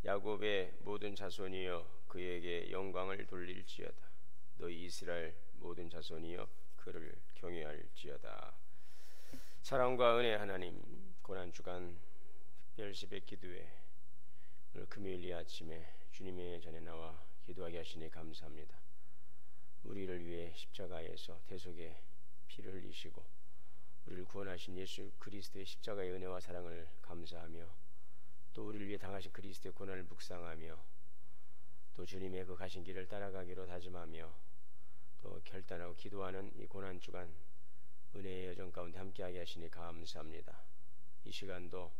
야곱의 모든 자손이여 그에게 영광을 돌릴지어다. 너희 이스라엘 모든 자손이여 그를 경외할지어다. 사랑과 은혜 하나님, 고난주간 특별시백 기도회 오늘 금요일 이 아침에 주님의 전에 나와 기도하게 하시니 감사합니다. 우리를 위해 십자가에서 대속의 피를 흘리시고 우리를 구원하신 예수 그리스도의 십자가의 은혜와 사랑을 감사하며 또 우리를 위해 당하신 그리스도의 고난을 묵상하며 또 주님의 그 가신 길을 따라가기로 다짐하며 또 결단하고 기도하는 이 고난주간 은혜의 여정 가운데 함께하게 하시니 감사합니다. 이 시간도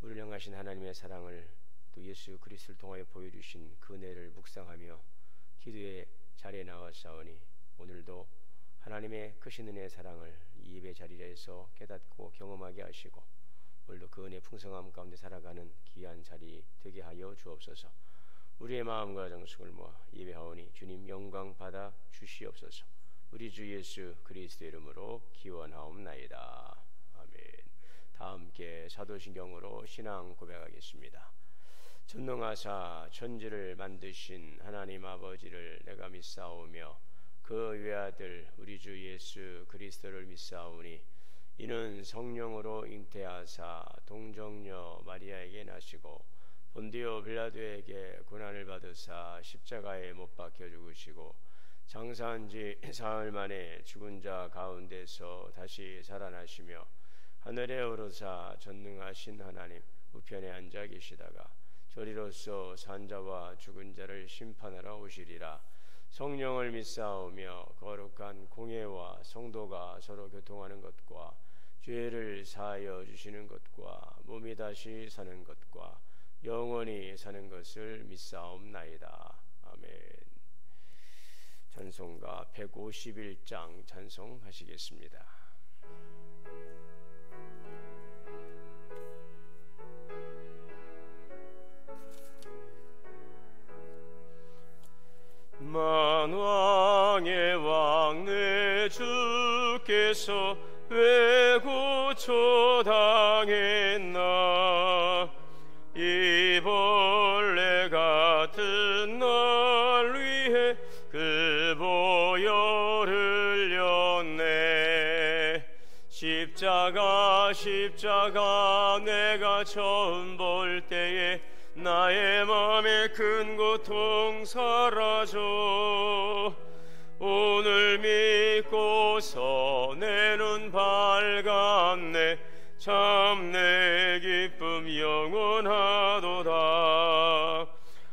우리를 향하신 하나님의 사랑을 또 예수 그리스도를 통하여 보여주신 그 은혜를 묵상하며 기도의 자리에 나왔사오니 오늘도 하나님의 크신 은혜의 사랑을 이 예배 자리에서 깨닫고 경험하게 하시고 오늘도 그 은혜 풍성함 가운데 살아가는 귀한 자리 되게 하여 주옵소서. 우리의 마음과 정성을 모아 예배하오니 주님 영광 받아 주시옵소서. 우리 주 예수 그리스도의 이름으로 기원하옵나이다. 아멘. 다 함께 사도신경으로 신앙 고백하겠습니다. 전능하사 천지를 만드신 하나님 아버지를 내가 믿사오며 그 외아들 우리 주 예수 그리스도를 믿사오니 이는 성령으로 잉태하사 동정녀 마리아에게 나시고 본디오 빌라도에게 고난을 받으사 십자가에 못 박혀 죽으시고 장사한 지 사흘 만에 죽은 자 가운데서 다시 살아나시며 하늘에 오르사 전능하신 하나님 우편에 앉아 계시다가 저리로서 산자와 죽은 자를 심판하러 오시리라. 성령을 믿사오며 거룩한 공예와 성도가 서로 교통하는 것과 죄를 사하여 주시는 것과 몸이 다시 사는 것과 영원히 사는 것을 믿사옵나이다. 아멘. 찬송가 151장 찬송하시겠습니다. 만왕의 왕 내 주께서 왜 고초당했나. 이 벌레 같은 날 위해 그 보혈을 흘렸네. 십자가 내가 처음 볼 때에 나의 맘에 큰 고통 사라져. 오늘 믿고서 내 눈 밝았네. 참 내 기쁨 영원하도다.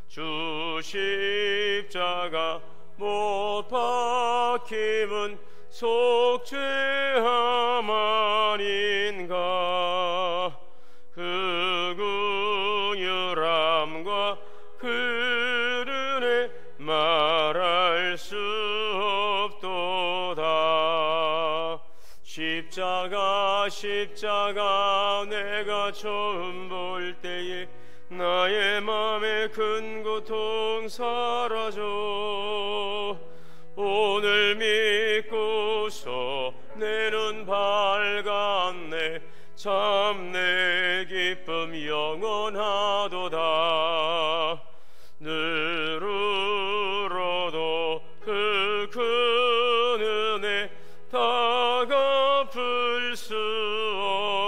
주 십자가 못 박힘은 속죄함 아닌가. 그 긍휼함과 그 은혜 말할 수 없도다. 십자가 내가 처음 볼 때에 나의 맘에 큰 고통 사라져. 오늘 믿고서 내 눈 밝았네. 참 내 기쁨 영원하도다. 늘 울어도 그 큰 은혜 다 갚을 수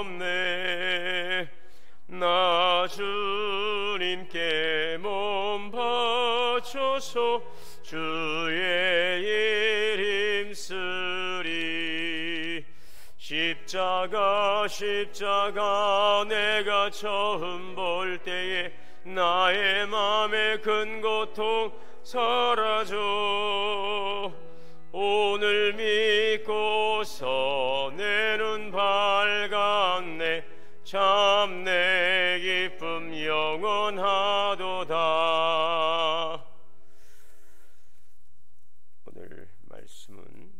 없네. 나 주님께 몸 바쳐서 주의 일 힘쓰리. 십자가 내가 처음 볼 때에 나의 맘에 큰 고통 사라져. 오늘 믿고서 내 눈 밝았네. 참 내 기쁨 영원하도다. 오늘 말씀은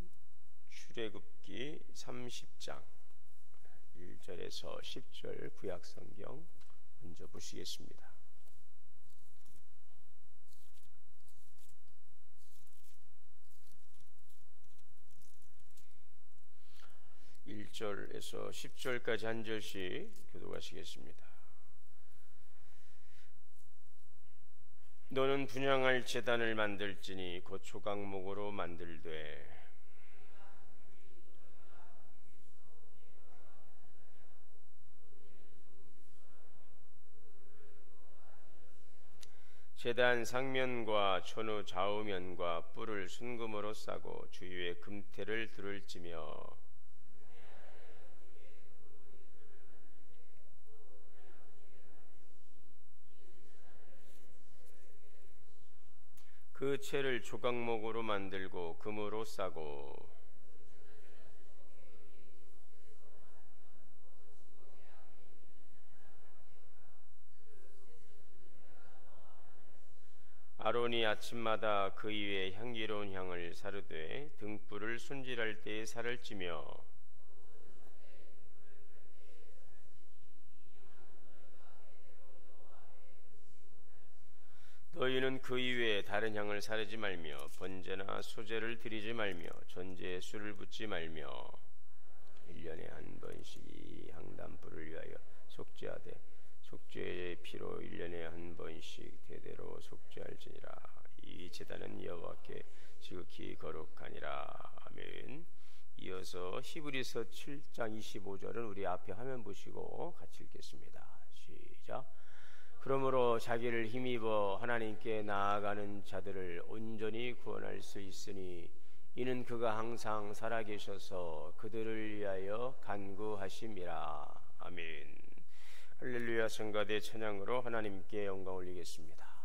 출애굽기 30장 1절에서 10절 구약성경 먼저 보시겠습니다. 1절에서 10절까지 한 절씩 교독하시겠습니다. 너는 분향할 제단을 만들지니 곧 조각목으로 만들되 제단 상면과 천우 좌우면과 뿔을 순금으로 싸고 주위에 금테를 두를지며 그 채를 조각목으로 만들고 금으로 싸고 아론이 아침마다 그 위에 향기로운 향을 사르되 등불을 손질할 때에 살을 찌며 너희는 그 이외에 다른 향을 사르지 말며 번제나 소제를 드리지 말며 전제에 술을 붓지 말며 1년에 한 번씩 이 향단불을 위하여 속죄하되 속죄의 피로 1년에 한 번씩 대대로 속죄할지니라. 이 제단은 여호와께 지극히 거룩하니라. 아멘. 이어서 히브리서 7장 25절은 우리 앞에 화면 보시고 같이 읽겠습니다. 시작. 그러므로 자기를 힘입어 하나님께 나아가는 자들을 온전히 구원할 수 있으니 이는 그가 항상 살아계셔서 그들을 위하여 간구하심이라. 아멘. 할렐루야. 성가대 찬양으로 하나님께 영광 올리겠습니다.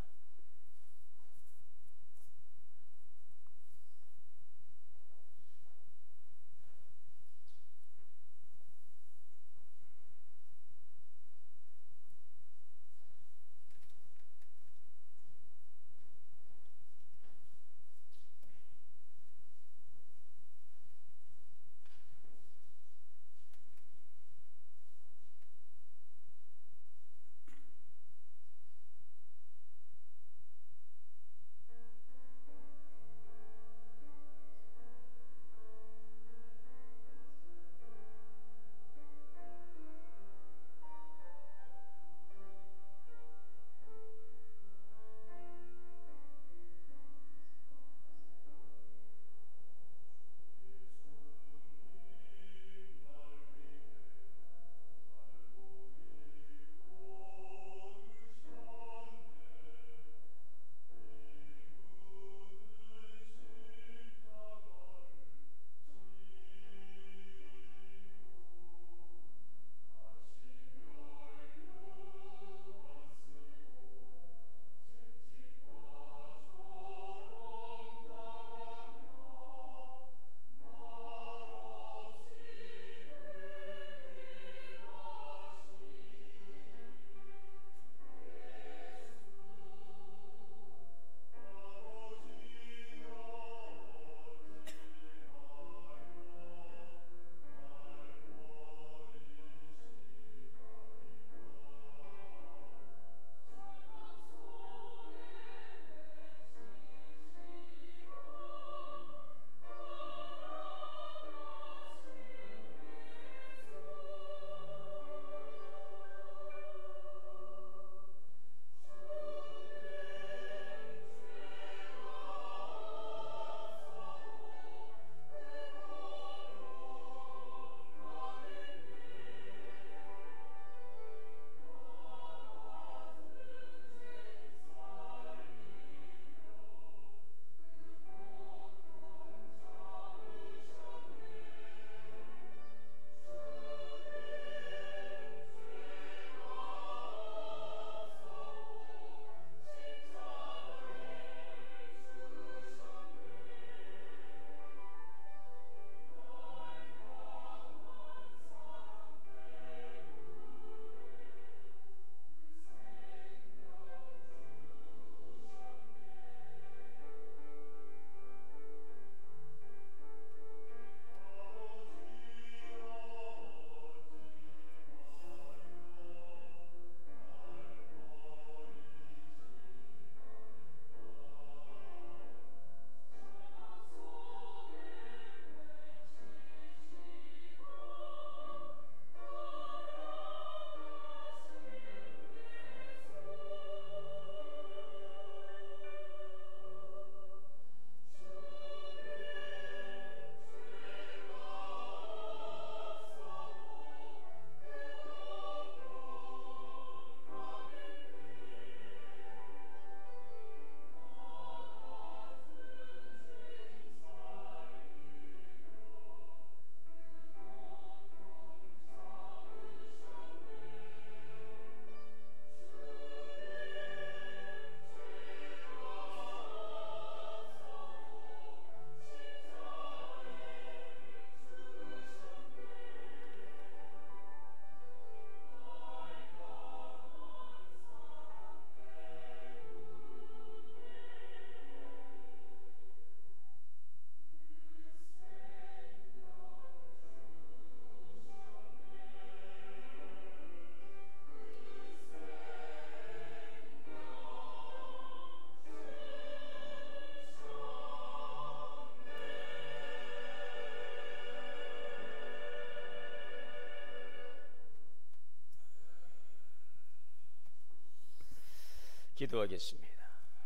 기도하겠습니다.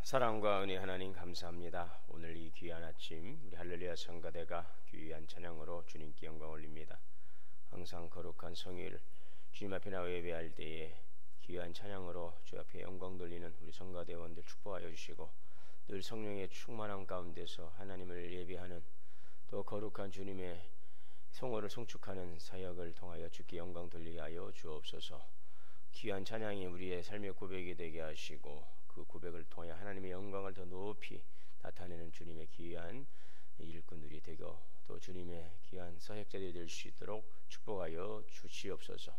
사랑과 은혜 하나님 감사합니다. 오늘 이 귀한 아침 우리 할렐루야 성가대가 귀한 찬양으로 주님께 영광 올립니다. 항상 거룩한 성일 주님 앞에 나와 예배할 때에 귀한 찬양으로 주 앞에 영광 돌리는 우리 성가대원들 축복하여 주시고, 늘 성령의 충만함 가운데서 하나님을 예배하는 또 거룩한 주님의 성호를 송축하는 사역을 통하여 주께 영광 돌리게 하여 주옵소서. 귀한 찬양이 우리의 삶의 고백이 되게 하시고, 그 고백을 통해 하나님의 영광을 더 높이 나타내는 주님의 귀한 일꾼들이 되고, 또 주님의 귀한 서역자들이 될 수 있도록 축복하여 주시옵소서.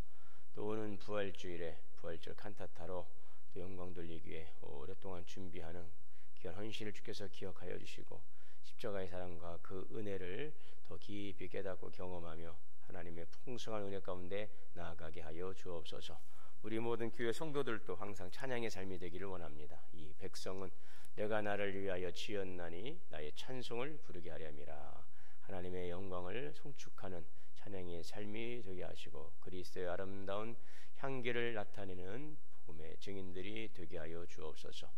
또 오는 부활주일에 부활절 칸타타로 또 영광 돌리기 위해 오랫동안 준비하는 귀한 헌신을 주께서 기억하여 주시고, 십자가의 사랑과 그 은혜를 더 깊이 깨닫고 경험하며 하나님의 풍성한 은혜 가운데 나아가게 하여 주옵소서. 우리 모든 교회 성도들도 항상 찬양의 삶이 되기를 원합니다. 이 백성은 내가 나를 위하여 지었나니 나의 찬송을 부르게 하려 함이라. 하나님의 영광을 송축하는 찬양의 삶이 되게 하시고, 그리스도의 아름다운 향기를 나타내는 복음의 증인들이 되게 하여 주옵소서.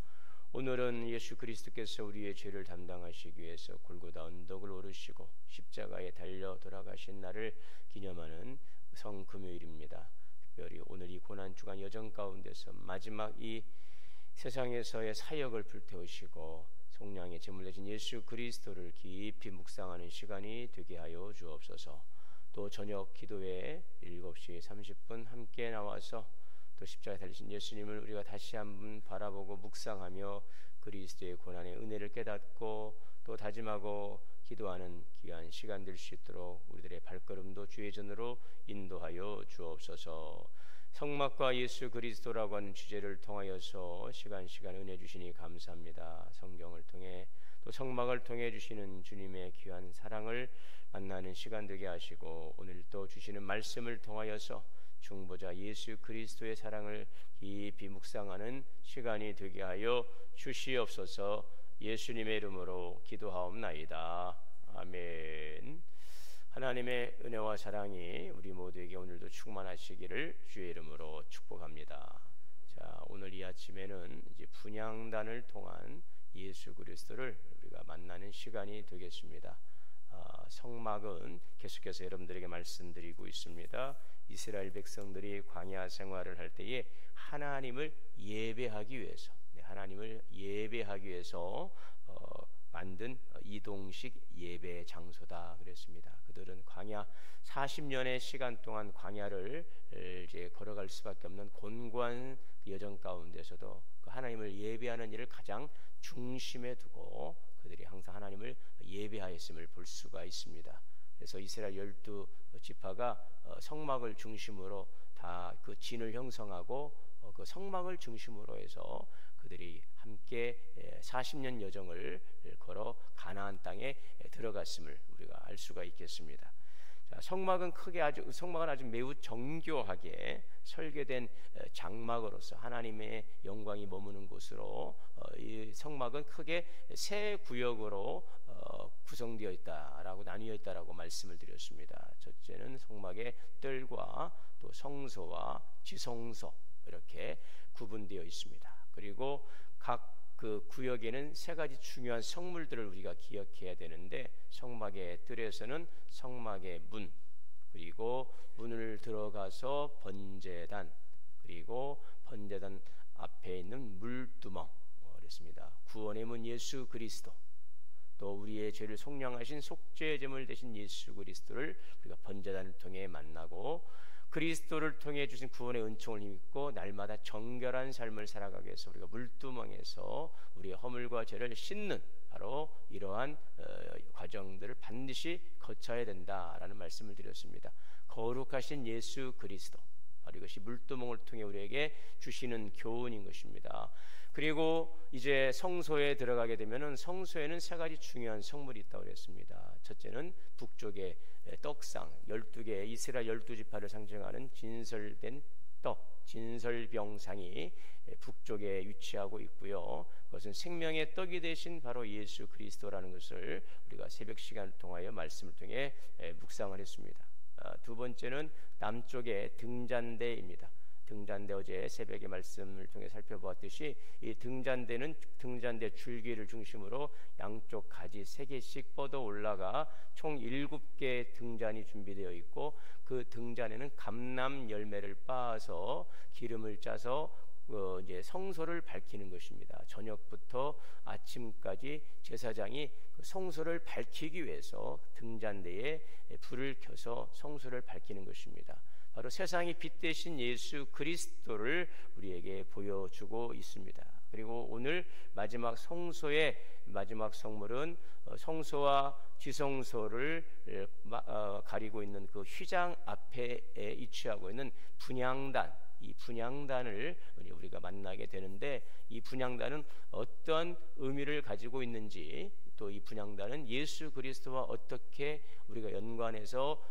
오늘은 예수 그리스도께서 우리의 죄를 담당하시기 위해서 골고다 언덕을 오르시고 십자가에 달려 돌아가신 날을 기념하는 성금요일입니다. 특별히 오늘 이 고난주간 여정 가운데서 마지막 이 세상에서의 사역을 불태우시고 속량의 제물 되신 예수 그리스도를 깊이 묵상하는 시간이 되게 하여 주옵소서. 또 저녁 기도회 7시 30분 함께 나와서 또 십자가에 달리신 예수님을 우리가 다시 한번 바라보고 묵상하며 그리스도의 고난의 은혜를 깨닫고 또 다짐하고 기도하는 귀한 시간 될 수 있도록 우리들의 발걸음도 주의 전으로 인도하여 주옵소서. 성막과 예수 그리스도라고 하는 주제를 통하여서 시간 은혜 주시니 감사합니다. 성경을 통해 또 성막을 통해 주시는 주님의 귀한 사랑을 만나는 시간 되게 하시고, 오늘 또 주시는 말씀을 통하여서 중보자 예수 그리스도의 사랑을 깊이 묵상하는 시간이 되게 하여 주시옵소서. 예수님의 이름으로 기도하옵나이다. 아멘. 하나님의 은혜와 사랑이 우리 모두에게 오늘도 충만하시기를 주의 이름으로 축복합니다. 자, 오늘 이 아침에는 이제 분향단을 통한 예수 그리스도를 우리가 만나는 시간이 되겠습니다. 성막은 계속해서 여러분들에게 말씀드리고 있습니다. 이스라엘 백성들이 광야 생활을 할 때에 하나님을 예배하기 위해서, 하나님을 예배하기 위해서 만든 이동식 예배 장소다 그랬습니다. 그들은 광야 40년의 시간 동안 광야를 이제 걸어갈 수밖에 없는 곤고한 여정 가운데서도 그 하나님을 예배하는 일을 가장 중심에 두고 그들이 항상 하나님을 예배하였음을 볼 수가 있습니다. 그래서 이스라엘 12지파가 성막을 중심으로 다 그 진을 형성하고 그 성막을 중심으로 해서 그들이 함께 40년 여정을 걸어 가나안 땅에 들어갔음을 우리가 알 수가 있겠습니다. 자, 성막은 아주 매우 정교하게 설계된 장막으로서 하나님의 영광이 머무는 곳으로 이 성막은 크게 세 구역으로 구성되어 있다라고 나뉘어 있다라고 말씀을 드렸습니다. 첫째는 성막의 뜰과 또 성소와 지성소 이렇게 구분되어 있습니다. 그리고 각 그 구역에는 세 가지 중요한 성물들을 우리가 기억해야 되는데, 성막의 뜰에서는 성막의 문, 그리고 문을 들어가서 번제단, 그리고 번제단 앞에 있는 물두멍 그랬습니다. 구원의 문 예수 그리스도, 또 우리의 죄를 속량하신 속죄 제물 되신 예수 그리스도를 우리가 번제단을 통해 만나고, 그리스도를 통해 주신 구원의 은총을 힘입고 날마다 정결한 삶을 살아가기 위해서 우리가 물두멍에서 우리의 허물과 죄를 씻는 바로 이러한 과정들을 반드시 거쳐야 된다라는 말씀을 드렸습니다. 거룩하신 예수 그리스도, 바로 이것이 물두멍을 통해 우리에게 주시는 교훈인 것입니다. 그리고 이제 성소에 들어가게 되면은 성소에는 세 가지 중요한 성물이 있다고 그랬습니다. 첫째는 북쪽의 떡상, 12개의 이스라엘 12지파를 상징하는 진설된 떡, 진설병상이 북쪽에 위치하고 있고요. 그것은 생명의 떡이 되신 바로 예수 그리스도라는 것을 우리가 새벽 시간을 통하여 말씀을 통해 묵상을 했습니다. 두 번째는 남쪽의 등잔대입니다. 등잔대, 어제 새벽의 말씀을 통해 살펴보았듯이 이 등잔대는 등잔대 줄기를 중심으로 양쪽 가지 3개씩 뻗어 올라가 총 7개의 등잔이 준비되어 있고, 그 등잔에는 감람 열매를 빻아서 기름을 짜서 이제 성소를 밝히는 것입니다. 저녁부터 아침까지 제사장이 그 성소를 밝히기 위해서 등잔대에 불을 켜서 성소를 밝히는 것입니다. 바로 세상의 빛 되신 예수 그리스도를 우리에게 보여주고 있습니다. 그리고 오늘 마지막 성소의 마지막 성물은 성소와 지성소를 가리고 있는 그 휘장 앞에 위치하고 있는 분향단, 이 분향단을 우리가 만나게 되는데, 이 분향단은 어떤 의미를 가지고 있는지, 또 이 분향단은 예수 그리스도와 어떻게 우리가 연관해서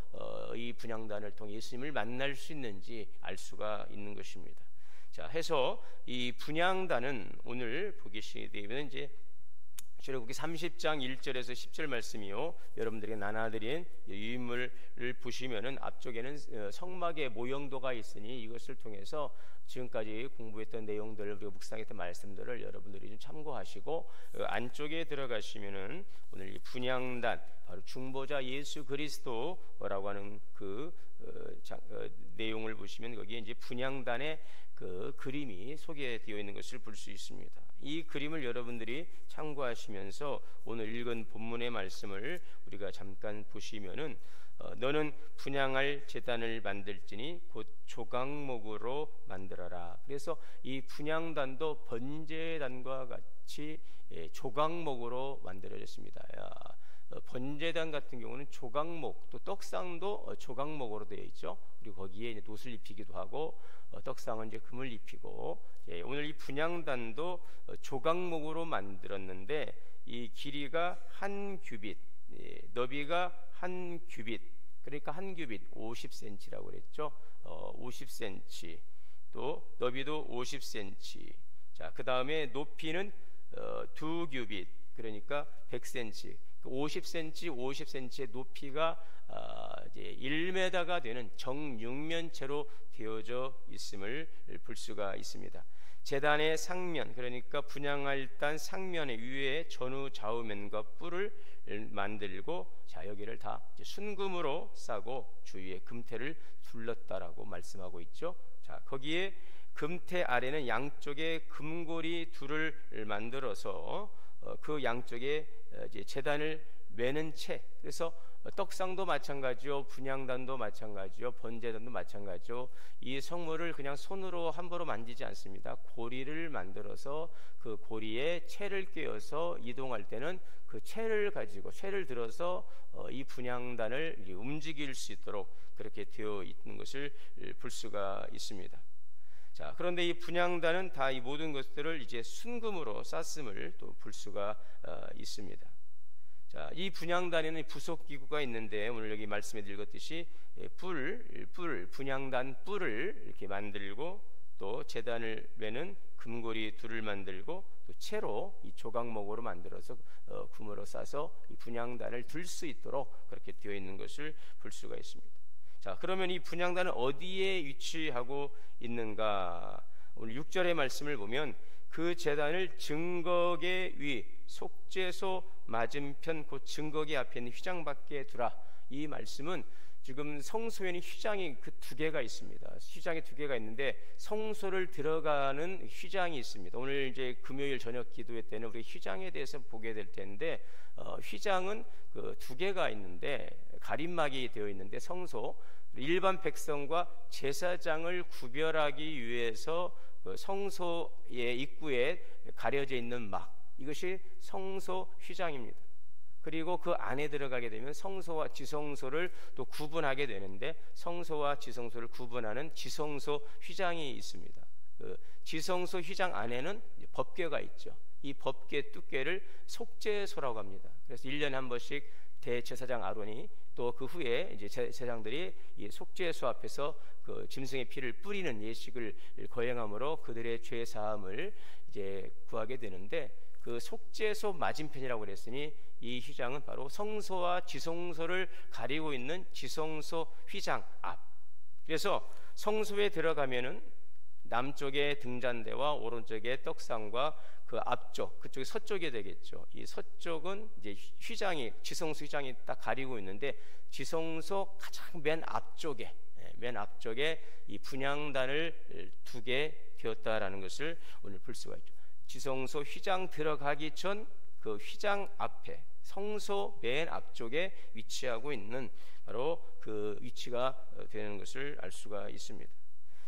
이 분향단을 통해 예수님을 만날 수 있는지 알 수가 있는 것입니다. 자, 해서 이 분향단은 오늘 보기 되면 이제 출애굽기 30장 1절에서 10절 말씀이요, 여러분들에게 나눠드린 유인물을 보시면은 앞쪽에는 성막의 모형도가 있으니 이것을 통해서 지금까지 공부했던 내용들, 우리가 묵상했던 말씀들을 여러분들이 좀 참고하시고, 안쪽에 들어가시면은 오늘 이 분향단, 바로 중보자 예수 그리스도라고 하는 그 내용을 보시면 거기에 이제 분향단의 그 그림이 소개되어 있는 것을 볼 수 있습니다. 이 그림을 여러분들이 참고하시면서 오늘 읽은 본문의 말씀을 우리가 잠깐 보시면은 너는 분향할 제단을 만들지니 곧 조각목으로 만들어라. 그래서 이 분향단도 번제단과 같이 조각목으로 만들어졌습니다. 번제단 같은 경우는 조각목, 또 떡상도 조각목으로 되어 있죠. 그리고 거기에 이제 놋을 입히기도 하고, 떡상은 이제 금을 입히고, 오늘 이 분향단도 조각목으로 만들었는데, 이 길이가 1규빗, 너비가 1규빗, 그러니까 1규빗 50cm라고 그랬죠. 50cm, 또 너비도 50cm. 자, 그 다음에 높이는 2규빗, 그러니까 100cm. 50cm, 50cm의 높이가 이제 1m가 되는 정육면체로 되어져 있음을 볼 수가 있습니다. 제단의 상면, 그러니까 분향할 단 상면의 위에 전후 좌우면과 뿔을 만들고, 자, 여기를 다 순금으로 싸고 주위에 금태를 둘렀다라고 말씀하고 있죠. 자, 거기에 금태 아래는 양쪽에 금고리 둘을 만들어서 그 양쪽에 이제 제단을 매는 채, 그래서 떡상도 마찬가지요, 분향단도 마찬가지요, 번제단도 마찬가지요. 이 성물을 그냥 손으로 함부로 만지지 않습니다. 고리를 만들어서 그 고리에 채를 꿰어서 이동할 때는 그 채를 가지고, 채를 들어서 이 분향단을 움직일 수 있도록 그렇게 되어 있는 것을 볼 수가 있습니다. 자, 그런데 이 분향단은 다 이 모든 것들을 이제 순금으로 쌌음을 또 볼 수가 있습니다. 자, 이 분향단에는 부속 기구가 있는데, 오늘 여기 말씀에 읽었듯이 분향단 뿔을 이렇게 만들고, 또 제단을 매는 금고리 둘을 만들고, 또 채로 이 조각목으로 만들어서 금으로 싸서 이 분향단을 들 수 있도록 그렇게 되어 있는 것을 볼 수가 있습니다. 자, 그러면 이 분향단은 어디에 위치하고 있는가? 오늘 6절의 말씀을 보면 그 제단을 증거계 위 속죄소 맞은편 곧 증거계 앞에 있는 휘장 밖에 두라. 이 말씀은 지금 성소에는 휘장이 그 2개가 있습니다. 휘장이 2개가 있는데 성소를 들어가는 휘장이 있습니다. 오늘 이제 금요일 저녁 기도회 때는 우리 휘장에 대해서 보게 될 텐데, 휘장은 그 2개가 있는데, 가림막이 되어 있는데, 성소 일반 백성과 제사장을 구별하기 위해서 그 성소의 입구에 가려져 있는 막, 이것이 성소 휘장입니다. 그리고 그 안에 들어가게 되면 성소와 지성소를 또 구분하게 되는데, 성소와 지성소를 구분하는 지성소 휘장이 있습니다. 그 지성소 휘장 안에는 법궤가 있죠. 이 법궤 두께를 속죄소라고 합니다. 그래서 1년에 한 번씩 대제사장 아론이, 또 그 후에 이제 제사장들이 이 속죄소 앞에서 그 짐승의 피를 뿌리는 예식을 거행함으로 그들의 죄 사함을 이제 구하게 되는데, 그 속죄소 맞은편이라고 그랬으니 이 휘장은 바로 성소와 지성소를 가리고 있는 지성소 휘장 앞. 그래서 성소에 들어가면은 남쪽의 등잔대와 오른쪽의 떡상과 그 앞쪽, 그쪽이 서쪽이 되겠죠. 이 서쪽은 이제 휘장이, 지성소 휘장이 딱 가리고 있는데, 지성소 가장 맨 앞쪽에 이 분향단을 두게 되었다라는 것을 오늘 볼 수가 있죠. 지성소 휘장 들어가기 전 그 휘장 앞에, 성소 맨 앞쪽에 위치하고 있는 바로 그 위치가 되는 것을 알 수가 있습니다.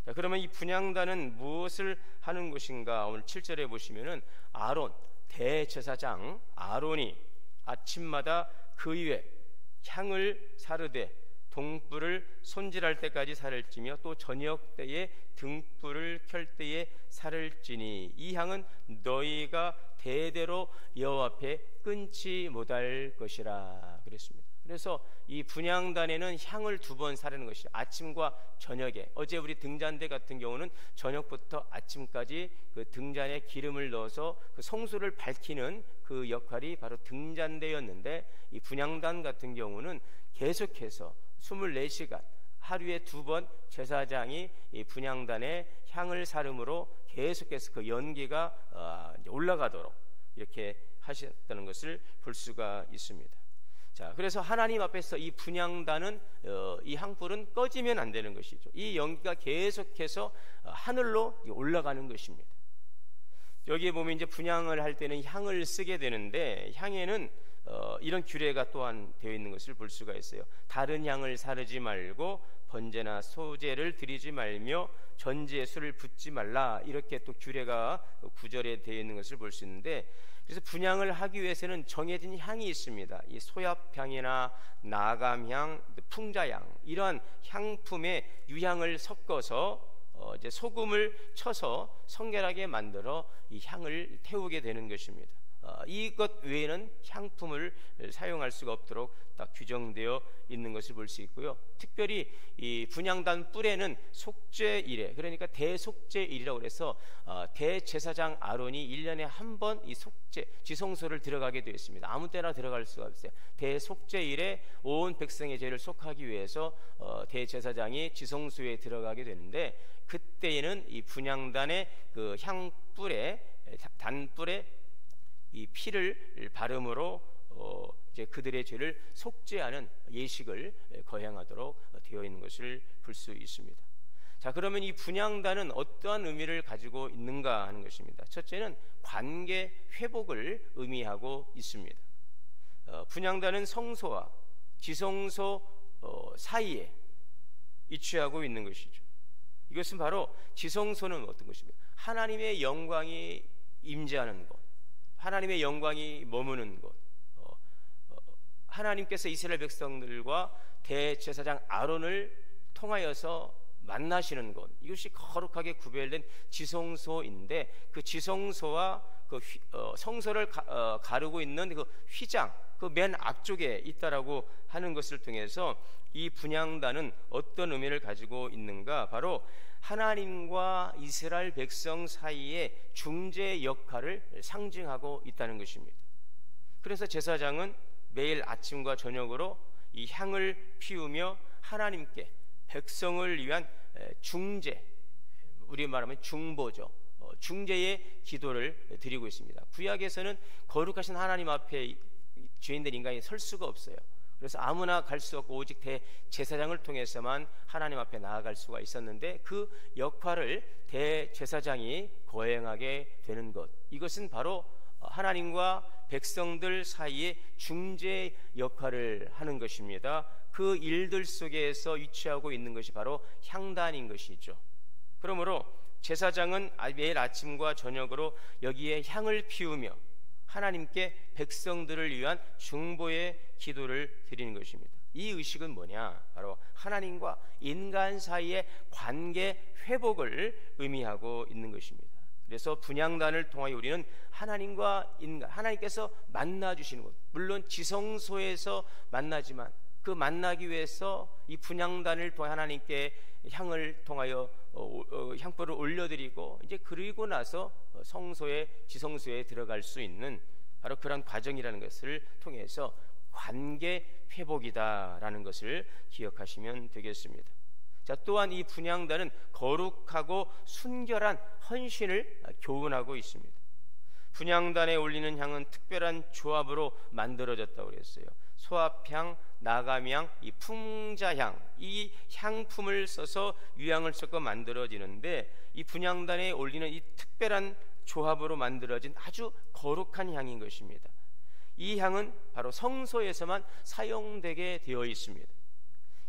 자, 그러면 이 분향단은 무엇을 하는 것인가? 오늘 7절에 보시면은 아론, 대제사장 아론이 아침마다 그 위에 향을 사르되 동불을 손질할 때까지 살을 찌며 또 저녁 때에 등불을 켤 때에 살을 찌니 이 향은 너희가 대대로 여호와 앞에 끊지 못할 것이라 그랬습니다. 그래서 이 분향단에는 향을 2번 사르는 것이 아침과 저녁에, 어제 우리 등잔대 같은 경우는 저녁부터 아침까지 그 등잔에 기름을 넣어서 그 성소를 밝히는 그 역할이 바로 등잔대였는데, 이 분향단 같은 경우는 계속해서 24시간 하루에 2번 제사장이 이 분향단에 향을 사름으로 계속해서 그 연기가 올라가도록 이렇게 하셨다는 것을 볼 수가 있습니다. 자, 그래서 하나님 앞에서 이 분향단은 이 향불은 꺼지면 안 되는 것이죠. 이 연기가 계속해서 하늘로 올라가는 것입니다. 여기에 보면 이제 분향을 할 때는 향을 쓰게 되는데, 향에는 이런 규례가 또한 되어 있는 것을 볼 수가 있어요. 다른 향을 사르지 말고 번제나 소제를 드리지 말며 전제에 술을 붓지 말라, 이렇게 또 규례가 9절에 되어 있는 것을 볼 수 있는데, 그래서 분향을 하기 위해서는 정해진 향이 있습니다. 이 소합향이나 나감향, 풍자향, 이러한 향품의 유향을 섞어서 이제 소금을 쳐서 성결하게 만들어 이 향을 태우게 되는 것입니다. 이것 외에는 향품을 사용할 수가 없도록 딱 규정되어 있는 것을 볼 수 있고요. 특별히 이 분향단 뿔에는 속죄일에, 그러니까 대속죄일이라고 해서 대제사장 아론이 1년에 한 번 이 속죄 지성소를 들어가게 되어 있습니다. 아무 때나 들어갈 수가 없어요. 대속죄일에 온 백성의 죄를 속하기 위해서 대제사장이 지성소에 들어가게 되는데, 그때에는 이 분향단의 그 향뿔에, 단뿔에 이 피를 바름으로 이제 그들의 죄를 속죄하는 예식을 거행하도록 되어 있는 것을 볼 수 있습니다. 자, 그러면 이 분향단은 어떠한 의미를 가지고 있는가 하는 것입니다. 첫째는 관계 회복을 의미하고 있습니다. 분향단은 성소와 지성소 사이에 위치하고 있는 것이죠. 이것은 바로, 지성소는 어떤 것입니까? 하나님의 영광이 임재하는 곳, 하나님의 영광이 머무는 곳, 하나님께서 이스라엘 백성들과 대제사장 아론을 통하여서 만나시는 곳, 이것이 거룩하게 구별된 지성소인데, 그 지성소와 그 성소를 가르고 있는 그 휘장, 그 맨 앞쪽에 있다라고 하는 것을 통해서 이 분향단은 어떤 의미를 가지고 있는가? 바로 하나님과 이스라엘 백성 사이의 중재 역할을 상징하고 있다는 것입니다. 그래서 제사장은 매일 아침과 저녁으로 이 향을 피우며 하나님께 백성을 위한 중재, 우리 말하면 중보죠, 중재의 기도를 드리고 있습니다. 구약에서는 거룩하신 하나님 앞에 죄인된 인간이 설 수가 없어요. 그래서 아무나 갈 수 없고 오직 대제사장을 통해서만 하나님 앞에 나아갈 수가 있었는데, 그 역할을 대제사장이 거행하게 되는 것, 이것은 바로 하나님과 백성들 사이에 중재 역할을 하는 것입니다. 그 일들 속에서 위치하고 있는 것이 바로 향단인 것이죠. 그러므로 제사장은 매일 아침과 저녁으로 여기에 향을 피우며 하나님께 백성들을 위한 중보의 기도를 드리는 것입니다. 이 의식은 뭐냐? 바로 하나님과 인간 사이의 관계 회복을 의미하고 있는 것입니다. 그래서 분향단을 통하여 우리는 하나님과 인간, 하나님께서 만나주시는 곳, 물론 지성소에서 만나지만 그 만나기 위해서 이 분향단을 통해 하나님께 향을 통하여 향불을 올려드리고, 이제 그리고 나서 성소에, 지성소에 들어갈 수 있는 바로 그런 과정이라는 것을 통해서 관계 회복이다라는 것을 기억하시면 되겠습니다. 자, 또한 이 분향단은 거룩하고 순결한 헌신을 교훈하고 있습니다. 분향단에 올리는 향은 특별한 조합으로 만들어졌다고 그랬어요. 소합향, 나감향, 이 풍자향, 이 향품을 써서 유향을 섞어 만들어지는데, 이 분향단에 올리는 이 특별한 조합으로 만들어진 아주 거룩한 향인 것입니다. 이 향은 바로 성소에서만 사용되게 되어 있습니다.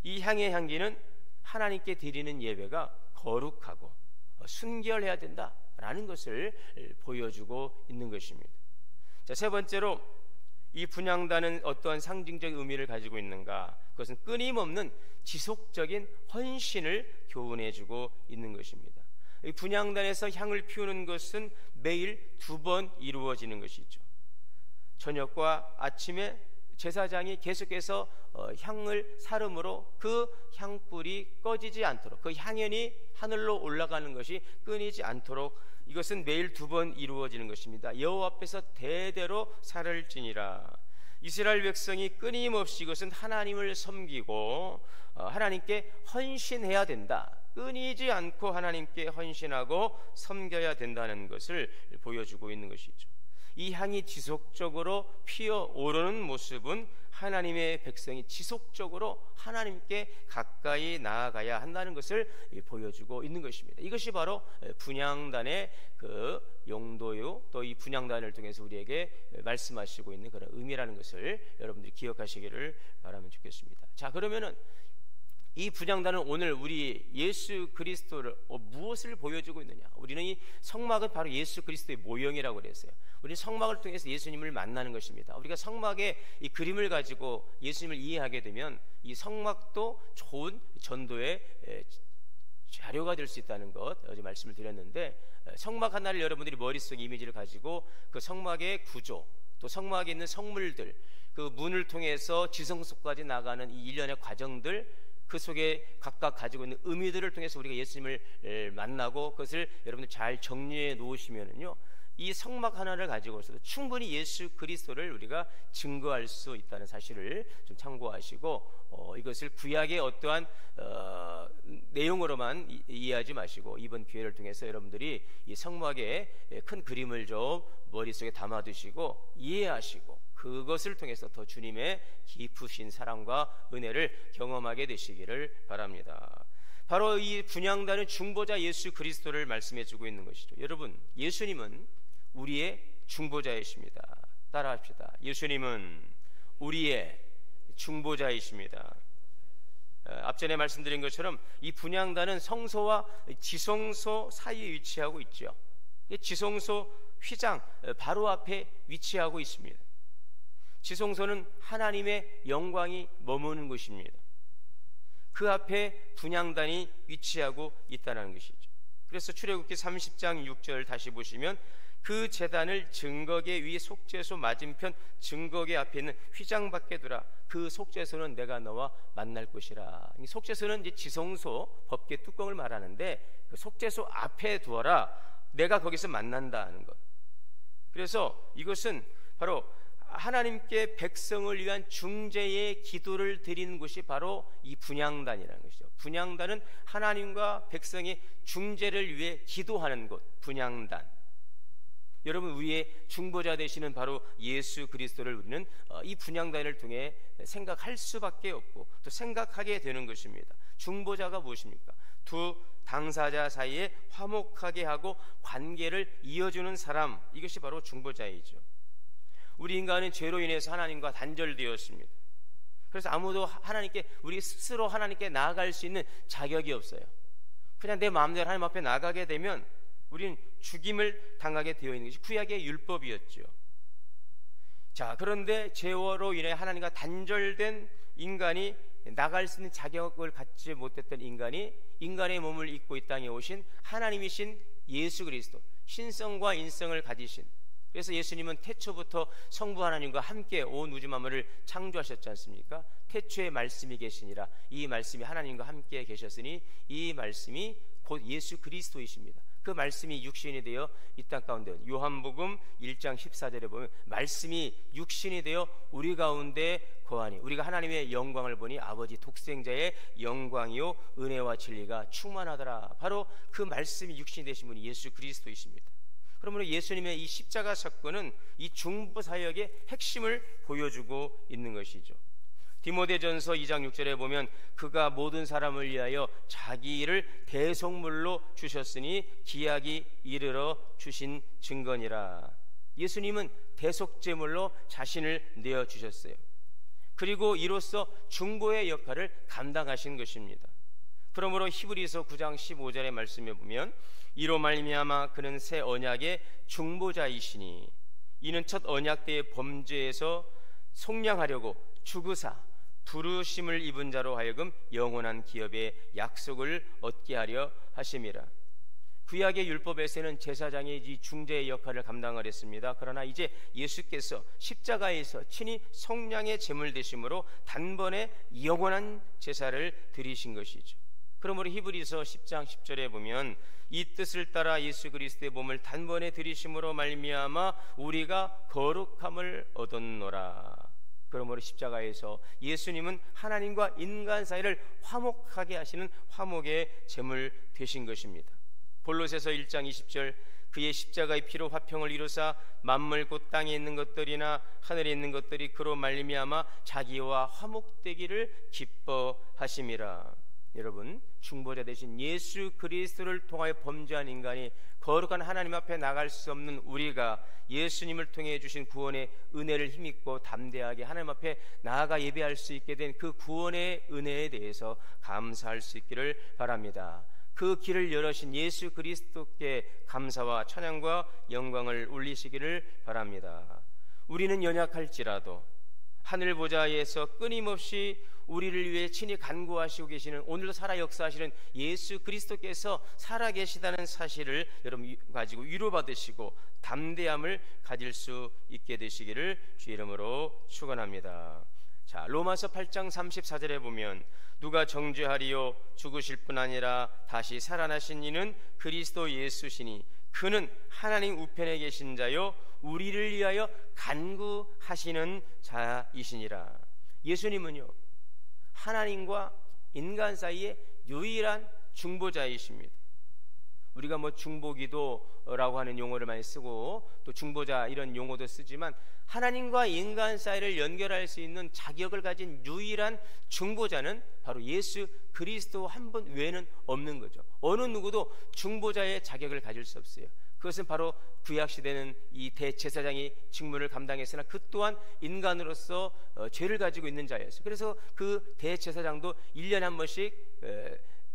이 향의 향기는 하나님께 드리는 예배가 거룩하고 순결해야 된다라는 것을 보여주고 있는 것입니다. 자, 세 번째로 이 분향단은 어떠한 상징적 의미를 가지고 있는가? 그것은 끊임없는 지속적인 헌신을 교훈해주고 있는 것입니다. 이 분향단에서 향을 피우는 것은 매일 2번 이루어지는 것이죠. 저녁과 아침에 제사장이 계속해서 향을 사름으로 그 향불이 꺼지지 않도록, 그 향연이 하늘로 올라가는 것이 끊이지 않도록 이것은 매일 2번 이루어지는 것입니다. 여호와 앞에서 대대로 살을 지니라. 이스라엘 백성이 끊임없이 이것은 하나님을 섬기고 하나님께 헌신해야 된다, 끊이지 않고 하나님께 헌신하고 섬겨야 된다는 것을 보여주고 있는 것이죠. 이 향이 지속적으로 피어오르는 모습은 하나님의 백성이 지속적으로 하나님께 가까이 나아가야 한다는 것을 보여주고 있는 것입니다. 이것이 바로 분향단의 그 용도요, 또 이 분향단을 통해서 우리에게 말씀하시고 있는 그런 의미라는 것을 여러분들이 기억하시기를 바라면 좋겠습니다. 자, 그러면은 이 분향단은 오늘 우리 예수 그리스도를 무엇을 보여주고 있느냐? 우리는 이 성막은 바로 예수 그리스도의 모형이라고 그랬어요. 우리는 성막을 통해서 예수님을 만나는 것입니다. 우리가 성막의 이 그림을 가지고 예수님을 이해하게 되면 이 성막도 좋은 전도의 자료가 될 수 있다는 것 어제 말씀을 드렸는데, 성막 하나를 여러분들이 머릿속 이미지를 가지고 그 성막의 구조, 또 성막에 있는 성물들, 그 문을 통해서 지성소까지 나가는 이 일련의 과정들, 그 속에 각각 가지고 있는 의미들을 통해서 우리가 예수님을 만나고 그것을 여러분들 잘 정리해 놓으시면은요, 이 성막 하나를 가지고서도 충분히 예수 그리스도를 우리가 증거할 수 있다는 사실을 좀 참고하시고, 이것을 구약의 어떠한 내용으로만 이해하지 마시고 이번 기회를 통해서 여러분들이 이 성막의 큰 그림을 좀 머릿속에 담아두시고 이해하시고 그것을 통해서 더 주님의 깊으신 사랑과 은혜를 경험하게 되시기를 바랍니다. 바로 이 분향단은 중보자 예수 그리스도를 말씀해주고 있는 것이죠. 여러분, 예수님은 우리의 중보자이십니다. 따라합시다. 예수님은 우리의 중보자이십니다. 앞전에 말씀드린 것처럼 이 분향단은 성소와 지성소 사이에 위치하고 있죠. 지성소 휘장 바로 앞에 위치하고 있습니다. 지성소는 하나님의 영광이 머무는 곳입니다. 그 앞에 분향단이 위치하고 있다는 것이죠. 그래서 출애굽기 30장 6절 다시 보시면, 그 제단을 증거계 위 속죄소 맞은편 증거계 앞에 있는 휘장 밖에 두라. 그 속죄소는 내가 너와 만날 곳이라. 이 속죄소는 이제 지성소 법궤 뚜껑을 말하는데, 그 속죄소 앞에 두어라. 내가 거기서 만난다는 것. 그래서 이것은 바로 하나님께 백성을 위한 중재의 기도를 드리는 곳이 바로 이 분향단이라는 것이죠. 분향단은 하나님과 백성의 중재를 위해 기도하는 곳, 분향단. 여러분, 우리의 중보자 되시는 바로 예수 그리스도를 우리는 이 분향단을 통해 생각할 수밖에 없고 또 생각하게 되는 것입니다. 중보자가 무엇입니까? 두 당사자 사이에 화목하게 하고 관계를 이어주는 사람, 이것이 바로 중보자이죠. 우리 인간은 죄로 인해서 하나님과 단절되었습니다. 그래서 아무도 하나님께, 우리 스스로 하나님께 나아갈 수 있는 자격이 없어요. 그냥 내 마음대로 하나님 앞에 나가게 되면 우리는 죽임을 당하게 되어 있는 것이 구약의 율법이었죠. 자, 그런데 죄로 인해 하나님과 단절된 인간이, 나갈 수 있는 자격을 갖지 못했던 인간이 인간의 몸을 입고 이 땅에 오신 하나님이신 예수 그리스도, 신성과 인성을 가지신, 그래서 예수님은 태초부터 성부 하나님과 함께 온 우주 만물을 창조하셨지 않습니까? 태초에 말씀이 계시니라. 이 말씀이 하나님과 함께 계셨으니 이 말씀이 곧 예수 그리스도이십니다. 그 말씀이 육신이 되어 이 땅 가운데, 요한복음 1장 14절에 보면 말씀이 육신이 되어 우리 가운데 거하니 우리가 하나님의 영광을 보니 아버지 독생자의 영광이요 은혜와 진리가 충만하더라. 바로 그 말씀이 육신이 되신 분이 예수 그리스도이십니다. 그러므로 예수님의 이 십자가 사건은 이 중보 사역의 핵심을 보여주고 있는 것이죠. 디모데전서 2장 6절에 보면 그가 모든 사람을 위하여 자기를 대속물로 주셨으니 기약이 이르러 주신 증거니라. 예수님은 대속제물로 자신을 내어주셨어요. 그리고 이로써 중보의 역할을 감당하신 것입니다. 그러므로 히브리서 9장 15절의 말씀에 보면 이로 말미암아 그는 새 언약의 중보자이시니 이는 첫 언약 때의 범죄에서 속량하려고 죽으사 부르심을 입은 자로 하여금 영원한 기업의 약속을 얻게 하려 하심이라. 구약의 율법에서는 제사장이 이 중재의 역할을 감당하였습니다. 그러나 이제 예수께서 십자가에서 친히 속량의 제물 되심으로 단번에 영원한 제사를 드리신 것이죠. 그러므로 히브리서 10장 10절에 보면 이 뜻을 따라 예수 그리스도의 몸을 단번에 드리심으로 말미암아 우리가 거룩함을 얻었노라. 그러므로 십자가에서 예수님은 하나님과 인간 사이를 화목하게 하시는 화목의 제물 되신 것입니다. 골로새서 1장 20절 그의 십자가의 피로 화평을 이루사 만물 곧 땅에 있는 것들이나 하늘에 있는 것들이 그로 말미암아 자기와 화목되기를 기뻐하심이라. 여러분, 중보자 되신 예수 그리스도를 통하여 범죄한 인간이 거룩한 하나님 앞에 나갈 수 없는 우리가 예수님을 통해 주신 구원의 은혜를 힘입고 담대하게 하나님 앞에 나아가 예배할 수 있게 된 그 구원의 은혜에 대해서 감사할 수 있기를 바랍니다. 그 길을 열어신 예수 그리스도께 감사와 찬양과 영광을 올리시기를 바랍니다. 우리는 연약할지라도 하늘 보좌에서 끊임없이 우리를 위해 친히 간구하시고 계시는, 오늘도 살아 역사하시는 예수 그리스도께서 살아계시다는 사실을 여러분 가지고 위로받으시고 담대함을 가질 수 있게 되시기를 주의 이름으로 축원합니다. 자, 로마서 8장 34절에 보면 누가 정죄하리요 죽으실 뿐 아니라 다시 살아나신 이는 그리스도 예수시니 그는 하나님 우편에 계신 자요 우리를 위하여 간구하시는 자이시니라. 예수님은요 하나님과 인간 사이의 유일한 중보자이십니다. 우리가 중보기도라고 하는 용어를 많이 쓰고 또 중보자 이런 용어도 쓰지만 하나님과 인간 사이를 연결할 수 있는 자격을 가진 유일한 중보자는 바로 예수 그리스도 한 분 외에는 없는 거죠. 어느 누구도 중보자의 자격을 가질 수 없어요. 그것은 바로 구약시대는 이 대제사장이 직무를 감당했으나 그 또한 인간으로서 죄를 가지고 있는 자였어요. 그래서 그 대제사장도 1년에 한 번씩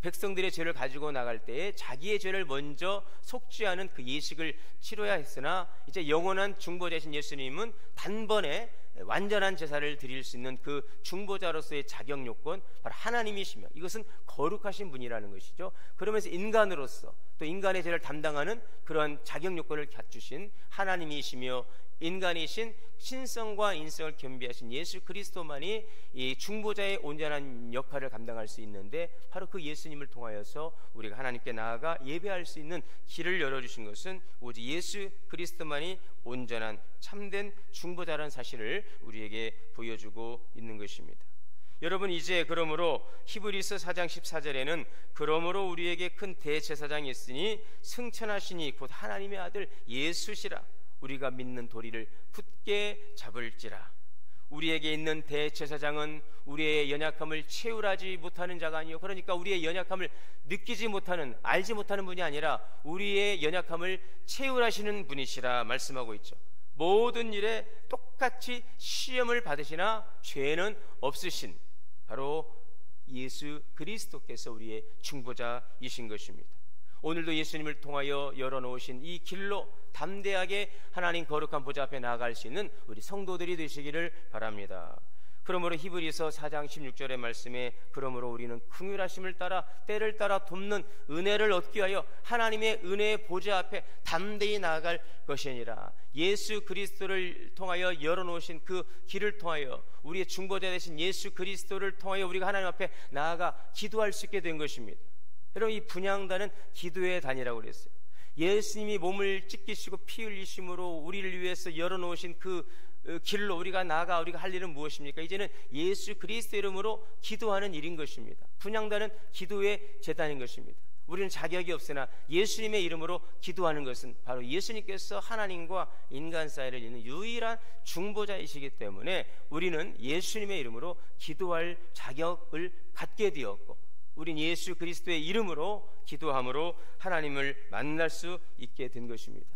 백성들의 죄를 가지고 나갈 때에 자기의 죄를 먼저 속죄하는 그 예식을 치러야 했으나 이제 영원한 중보자이신 예수님은 단번에 완전한 제사를 드릴 수 있는 그 중보자로서의 자격 요건 바로 하나님이시며 이것은 거룩하신 분이라는 것이죠. 그러면서 인간으로서 또 인간의 죄를 담당하는 그런 자격 요건을 갖추신 하나님이시며 인간이신 신성과 인성을 겸비하신 예수 그리스도만이 이 중보자의 온전한 역할을 감당할 수 있는데 바로 그 예수님을 통하여서 우리가 하나님께 나아가 예배할 수 있는 길을 열어주신 것은 오직 예수 그리스도만이 온전한 참된 중보자라는 사실을 우리에게 보여주고 있는 것입니다. 여러분, 이제 그러므로 히브리서 4장 14절에는 그러므로 우리에게 큰 대제사장이 있으니 승천하시니 곧 하나님의 아들 예수시라. 우리가 믿는 도리를 굳게 잡을지라. 우리에게 있는 대제사장은 우리의 연약함을 채울하지 못하는 자가 아니요, 그러니까 우리의 연약함을 느끼지 못하는, 알지 못하는 분이 아니라 우리의 연약함을 채울하시는 분이시라 말씀하고 있죠. 모든 일에 똑같이 시험을 받으시나 죄는 없으신 바로 예수 그리스도께서 우리의 중보자이신 것입니다. 오늘도 예수님을 통하여 열어놓으신 이 길로 담대하게 하나님 거룩한 보좌 앞에 나아갈 수 있는 우리 성도들이 되시기를 바랍니다. 그러므로 히브리서 4장 16절의 말씀에 그러므로 우리는 긍휼하심을 따라 때를 따라 돕는 은혜를 얻기 위하여 하나님의 은혜의 보좌 앞에 담대히 나아갈 것이니라. 예수 그리스도를 통하여 열어놓으신 그 길을 통하여 우리의 중보자 되신 예수 그리스도를 통하여 우리가 하나님 앞에 나아가 기도할 수 있게 된 것입니다. 여러분, 이 분향단은 기도의 단이라고 그랬어요. 예수님이 몸을 찢기시고 피 흘리심으로 우리를 위해서 열어놓으신 그 길로 우리가 나아가 우리가 할 일은 무엇입니까? 이제는 예수 그리스도 이름으로 기도하는 일인 것입니다. 분향단은 기도의 제단인 것입니다. 우리는 자격이 없으나 예수님의 이름으로 기도하는 것은 바로 예수님께서 하나님과 인간 사이를 잇는 유일한 중보자이시기 때문에 우리는 예수님의 이름으로 기도할 자격을 갖게 되었고, 우린 예수 그리스도의 이름으로 기도함으로 하나님을 만날 수 있게 된 것입니다.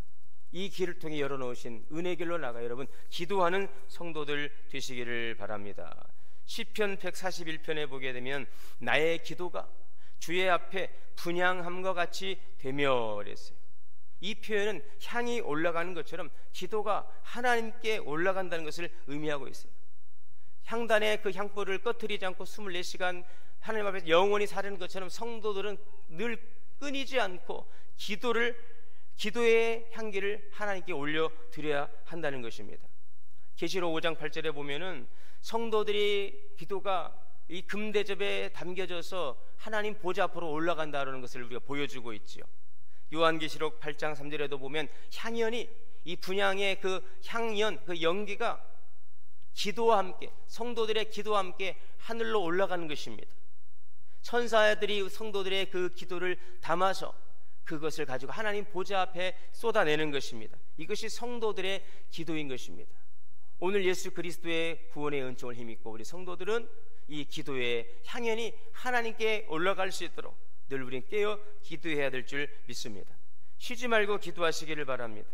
이 길을 통해 열어놓으신 은혜 길로 나가 여러분 기도하는 성도들 되시기를 바랍니다. 시편 141편에 보게 되면 나의 기도가 주의 앞에 분향함과 같이 되며 그랬어요. 이 표현은 향이 올라가는 것처럼 기도가 하나님께 올라간다는 것을 의미하고 있어요. 향단의 그 향불을 꺼트리지 않고 24시간 하나님 앞에서 영원히 사는 것처럼 성도들은 늘 끊이지 않고 기도의 향기를 하나님께 올려드려야 한다는 것입니다. 계시록 5장 8절에 보면은 성도들이 기도가 이 금대접에 담겨져서 하나님 보좌 앞으로 올라간다는 것을 우리가 보여주고 있지요. 요한계시록 8장 3절에도 보면 향연이, 이 분향의 그 향연, 그 연기가 기도와 함께, 성도들의 기도와 함께 하늘로 올라가는 것입니다. 천사들이 성도들의 그 기도를 담아서 그것을 가지고 하나님 보좌 앞에 쏟아내는 것입니다. 이것이 성도들의 기도인 것입니다. 오늘 예수 그리스도의 구원의 은총을 힘입고 우리 성도들은 이 기도의 향연이 하나님께 올라갈 수 있도록 늘 우리는 깨어 기도해야 될 줄 믿습니다. 쉬지 말고 기도하시기를 바랍니다.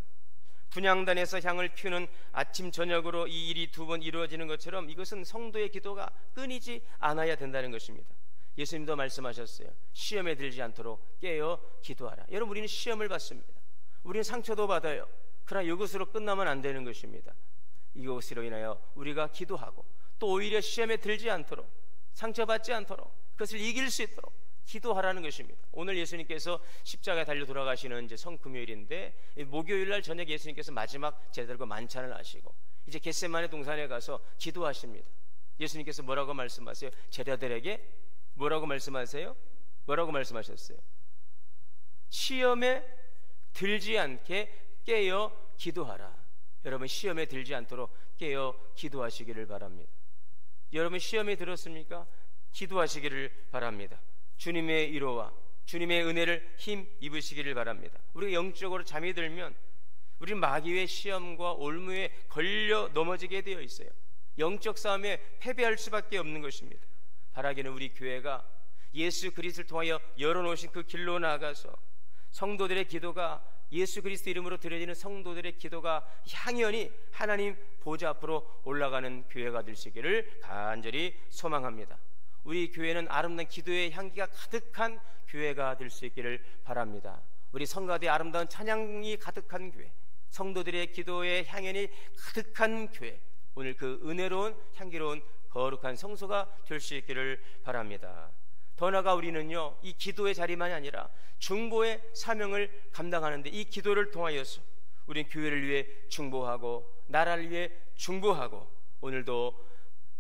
분향단에서 향을 피우는 아침 저녁으로 이 일이 2번 이루어지는 것처럼 이것은 성도의 기도가 끊이지 않아야 된다는 것입니다. 예수님도 말씀하셨어요. 시험에 들지 않도록 깨어 기도하라. 여러분, 우리는 시험을 받습니다. 우리는 상처도 받아요. 그러나 이것으로 끝나면 안 되는 것입니다. 이것으로 인하여 우리가 기도하고 또 오히려 시험에 들지 않도록, 상처받지 않도록, 그것을 이길 수 있도록 기도하라는 것입니다. 오늘 예수님께서 십자가에 달려 돌아가시는 이제 성금요일인데, 목요일날 저녁 예수님께서 마지막 제자들과 만찬을 하시고 이제 겟세마네 동산에 가서 기도하십니다. 예수님께서 뭐라고 말씀하세요? 제자들에게 뭐라고 말씀하세요? 뭐라고 말씀하셨어요? 시험에 들지 않게 깨어 기도하라. 여러분, 시험에 들지 않도록 깨어 기도하시기를 바랍니다. 여러분, 시험에 들었습니까? 기도하시기를 바랍니다. 주님의 위로와 주님의 은혜를 힘 입으시기를 바랍니다. 우리가 영적으로 잠이 들면 우리 마귀의 시험과 올무에 걸려 넘어지게 되어 있어요. 영적 싸움에 패배할 수밖에 없는 것입니다. 바라기는 우리 교회가 예수 그리스도를 통하여 열어놓으신 그 길로 나아가서 성도들의 기도가, 예수 그리스도 이름으로 드려지는 성도들의 기도가 향연히 하나님 보좌 앞으로 올라가는 교회가 되시기를 간절히 소망합니다. 우리 교회는 아름다운 기도의 향기가 가득한 교회가 될 수 있기를 바랍니다. 우리 성가대의 아름다운 찬양이 가득한 교회, 성도들의 기도의 향연이 가득한 교회, 오늘 그 은혜로운 향기로운 거룩한 성소가 될 수 있기를 바랍니다. 더 나아가 우리는요, 이 기도의 자리만이 아니라 중보의 사명을 감당하는데 이 기도를 통하여서 우리는 교회를 위해 중보하고 나라를 위해 중보하고 오늘도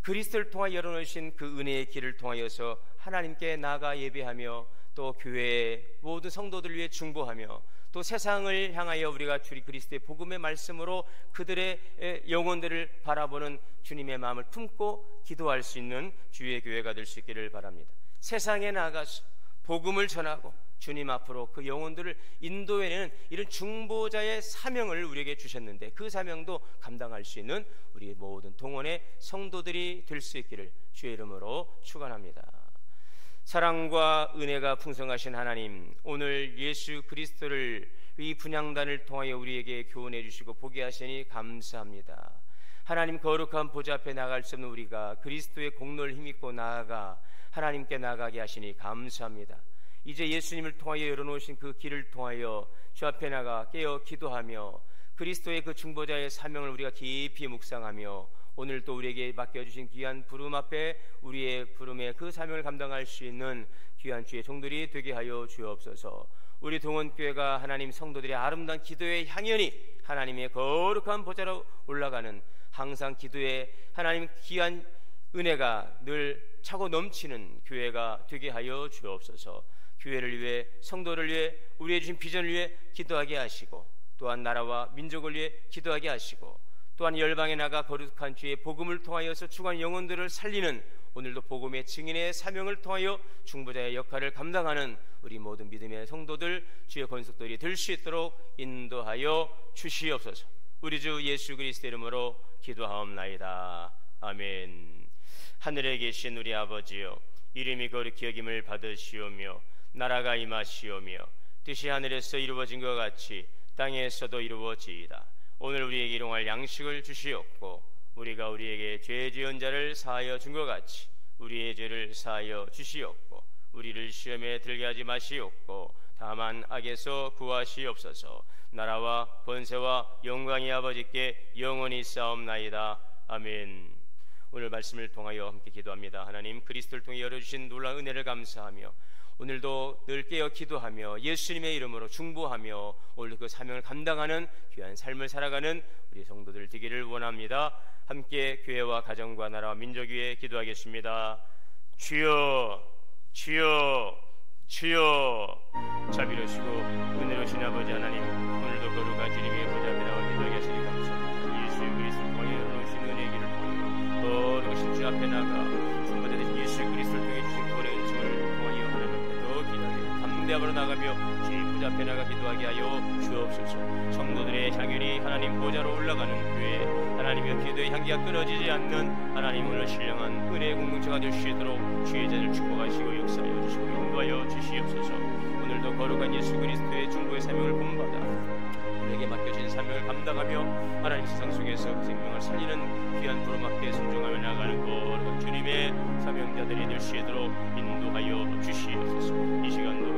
그리스도를 통하여 열어놓으신 그 은혜의 길을 통하여서 하나님께 나아가 예배하며 또 교회의 모든 성도들을 위해 중보하며 또 세상을 향하여 우리가 주리 그리스도의 복음의 말씀으로 그들의 영혼들을 바라보는 주님의 마음을 품고 기도할 수 있는 주의 교회가 될 수 있기를 바랍니다. 세상에 나가서 복음을 전하고 주님 앞으로 그 영혼들을 인도해내는 이런 중보자의 사명을 우리에게 주셨는데 그 사명도 감당할 수 있는 우리 모든 동원의 성도들이 될 수 있기를 주의 이름으로 축원합니다. 사랑과 은혜가 풍성하신 하나님, 오늘 예수 그리스도를 이 분향단을 통하여 우리에게 교훈해 주시고 보게 하시니 감사합니다. 하나님 거룩한 보좌 앞에 나갈 수 없는 우리가 그리스도의 공로를 힘입고 나아가 하나님께 나가게 하시니 감사합니다. 이제 예수님을 통하여 열어놓으신 그 길을 통하여 주 앞에 나가 깨어 기도하며 그리스도의 그 중보자의 사명을 우리가 깊이 묵상하며 오늘 또 우리에게 맡겨주신 귀한 부름 앞에 우리의 부름의 그 사명을 감당할 수 있는 귀한 주의 종들이 되게 하여 주옵소서. 우리 동원교회가 하나님 성도들의 아름다운 기도의 향연이 하나님의 거룩한 보좌로 올라가는 항상 기도의 하나님 귀한 은혜가 늘 차고 넘치는 교회가 되게 하여 주옵소서. 교회를 위해, 성도를 위해, 우리의 주신 비전을 위해 기도하게 하시고, 또한 나라와 민족을 위해 기도하게 하시고, 또한 열방에 나가 거룩한 주의 복음을 통하여서 죽은 영혼들을 살리는 오늘도 복음의 증인의 사명을 통하여 중보자의 역할을 감당하는 우리 모든 믿음의 성도들, 주의 권속들이 될 수 있도록 인도하여 주시옵소서. 우리 주 예수 그리스도의 이름으로 기도하옵나이다. 아멘. 하늘에 계신 우리 아버지여, 이름이 거룩히 여김을 받으시오며 나라가 임하시오며 뜻이 하늘에서 이루어진 것 같이 땅에서도 이루어지이다. 오늘 우리에게 일용할 양식을 주시옵고, 우리가 우리에게 죄 지은 자를 사하여 준 것 같이 우리의 죄를 사하여 주시옵고, 우리를 시험에 들게 하지 마시옵고 다만 악에서 구하시옵소서. 나라와 권세와 영광이 아버지께 영원히 싸움나이다. 아멘. 오늘 말씀을 통하여 함께 기도합니다. 하나님, 그리스도를 통해 열어주신 놀라운 은혜를 감사하며 오늘도 늘 깨어 기도하며 예수님의 이름으로 중보하며 오늘도 그 사명을 감당하는 귀한 삶을 살아가는 우리 성도들 되기를 원합니다. 함께 교회와 가정과 나라와 민족 위에 기도하겠습니다. 주여, 주여, 주여. 자비로우시고 은혜로우신 아버지 하나님, 오늘도 거룩한 주님의 보좌 앞에 나와 기도하게 하시니 감사합니다. 예수 그리스도를 통해 열어놓으신 은혜의 길을 통하여 거룩하신 주 앞에 나가 중보자 되신 예수 그리스도를 통해 주신 구원의 은총을 통하여 하나님 앞에 더 기도하게 담대함으로 나가며 주의 보좌 앞에 나가 기도하게 하여 주옵소서. 성도들의 향연이 하나님 보좌로 올라가는 교회, 하나님의 기도의 향기가 끊어지지 않는 하나님을 신령한 은혜의 공동체가 될 수 있도록 주의 자를 축복하시고 역사하여 주시고 인도하여 주시옵소서. 오늘도 거룩한 예수 그리스도의 중보의 사명을 본받아 우리에게 맡겨진 사명을 감당하며 하나님 세상 속에서 그 생명을 살리는 귀한 부름앞에 순종하며 나가는 거룩한 주님의 사명자들이 될 수 있도록 인도하여 주시옵소서. 이 시간도